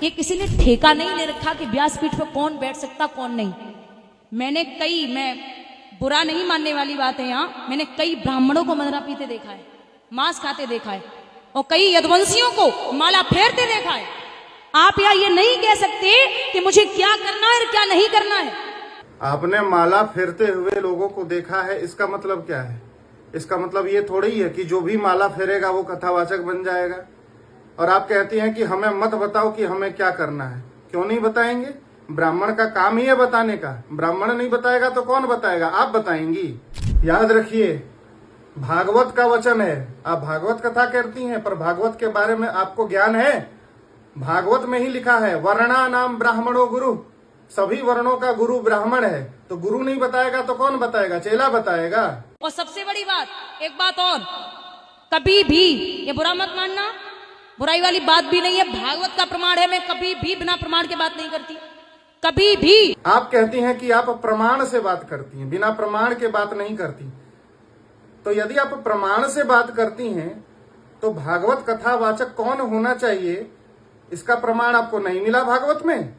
ये किसी ने ठेका नहीं ले रखा कि व्यासपीठ पर कौन बैठ सकता कौन नहीं। मैं बुरा नहीं मानने वाली बात है यहाँ, मैंने कई ब्राह्मणों को मदरा पीते देखा है, मांस खाते देखा है, और कई यदुवंशियों को माला फेरते देखा है। आप यहाँ ये नहीं कह सकते कि मुझे क्या करना है और क्या नहीं करना है। आपने माला फेरते हुए लोगों को देखा है, इसका मतलब क्या है? इसका मतलब ये थोड़ी ही है कि जो भी माला फेरेगा वो कथावाचक बन जाएगा। और आप कहती हैं कि हमें मत बताओ कि हमें क्या करना है। क्यों नहीं बताएंगे? ब्राह्मण का काम ही है बताने का। ब्राह्मण नहीं बताएगा तो कौन बताएगा? आप बताएंगी। याद रखिए, भागवत का वचन है। आप भागवत कथा करती हैं, पर भागवत के बारे में आपको ज्ञान है? भागवत में ही लिखा है वर्णा नाम ब्राह्मणो गुरु, सभी वर्णों का गुरु ब्राह्मण है। तो गुरु नहीं बताएगा तो कौन बताएगा? चेला बताएगा। और सबसे बड़ी बात, एक बात और, कभी भी ये बुरा मत मानना, बुराई वाली बात भी नहीं है, भागवत का प्रमाण है। मैं कभी भी बिना प्रमाण के बात नहीं करती, कभी भी। आप कहती हैं कि आप प्रमाण से बात करती हैं, बिना प्रमाण के बात नहीं करती। तो यदि आप प्रमाण से बात करती हैं तो भागवत कथावाचक कौन होना चाहिए, इसका प्रमाण आपको नहीं मिला भागवत में।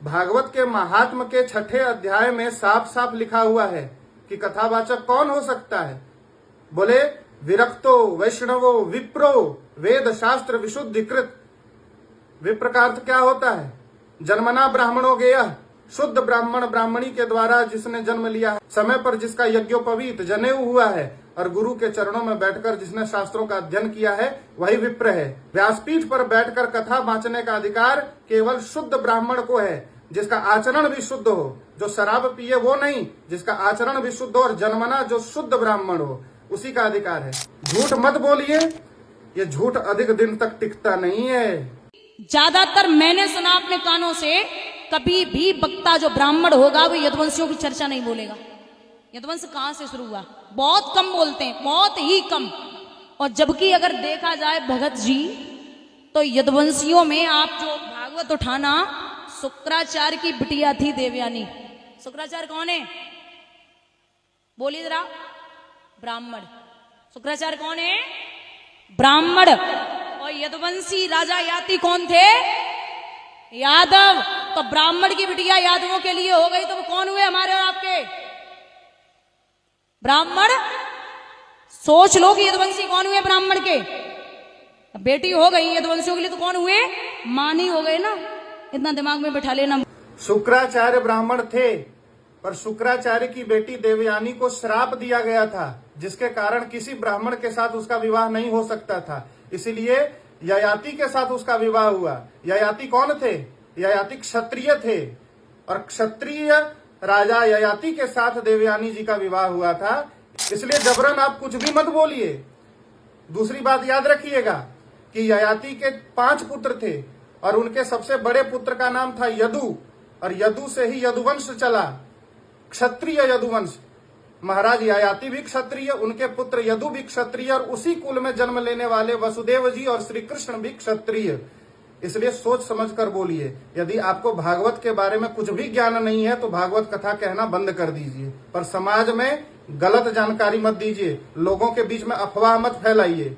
भागवत के महात्म के 6ठे अध्याय में साफ साफ लिखा हुआ है कि कथावाचक कौन हो सकता है। बोले विरक्तो वैष्णवो विप्रो वेद शास्त्र विशुद्धिकृत। विप्र का अर्थ क्या होता है? जन्मना ब्राह्मणो गेय, शुद्ध ब्राह्मण ब्राह्मणी के द्वारा जिसने जन्म लिया है, समय पर जिसका यज्ञोपवीत जनेऊ हुआ है और गुरु के चरणों में बैठकर जिसने शास्त्रों का अध्ययन किया है, वही विप्र है। व्यासपीठ पर बैठकर कथा बांचने का अधिकार केवल शुद्ध ब्राह्मण को है, जिसका आचरण भी शुद्ध हो, जो शराब पिए वो नहीं, जिसका आचरण भी शुद्ध हो और जन्मना जो शुद्ध ब्राह्मण हो, उसी का अधिकार है। झूठ मत बोलिए, ये झूठ अधिक दिन तक टिकता नहीं है। ज्यादातर मैंने सुना अपने कानों से, कभी भी वक्ता जो ब्राह्मण होगा वो यदुवंशियों की चर्चा नहीं बोलेगा। यदुवंश कहां से शुरू हुआ? बहुत कम बोलते हैं, बहुत ही कम। और जबकि अगर देखा जाए भगत जी, तो यदुवंशियों में आप जो भागवत उठाना, शुक्राचार्य की बिटिया थी देवयानी। शुक्राचार्य कौन है? बोलिए जरा। ब्राह्मण। शुक्राचार्य कौन है? ब्राह्मण। और यदुवंशी राजा याति कौन थे? यादव। तो ब्राह्मण की बिटिया यादवों के लिए हो गई, तो वो कौन हुए? हमारे और आपके ब्राह्मण। सोच लो कि यदुवंशी कौन हुए? ब्राह्मण के। बेटी हो गई यदुवंशियों के लिए, तो कौन हुए? मानी हो गए ना। इतना दिमाग में बिठा लेना। शुक्राचार्य ब्राह्मण थे, पर शुक्राचार्य की बेटी देवयानी को श्राप दिया गया था, जिसके कारण किसी ब्राह्मण के साथ उसका विवाह नहीं हो सकता था। इसीलिए ययाति के साथ उसका विवाह हुआ। ययाति कौन थे? ययाति क्षत्रिय थे, और क्षत्रिय राजा ययाति के साथ देवयानी जी का विवाह हुआ था। इसलिए जबरन आप कुछ भी मत बोलिए। दूसरी बात याद रखिएगा कि ययाति के 5 पुत्र थे, और उनके सबसे बड़े पुत्र का नाम था यदु, और यदु से ही यदुवंश चला, क्षत्रिय यदुवंश। महाराज ययाति भी क्षत्रिय, उनके पुत्र यदु भी क्षत्रिय, और उसी कुल में जन्म लेने वाले वसुदेव जी और श्री कृष्ण भी क्षत्रिय। इसलिए सोच समझकर बोलिए। यदि आपको भागवत के बारे में कुछ भी ज्ञान नहीं है तो भागवत कथा कहना बंद कर दीजिए, पर समाज में गलत जानकारी मत दीजिए, लोगों के बीच में अफवाह मत फैलाइए।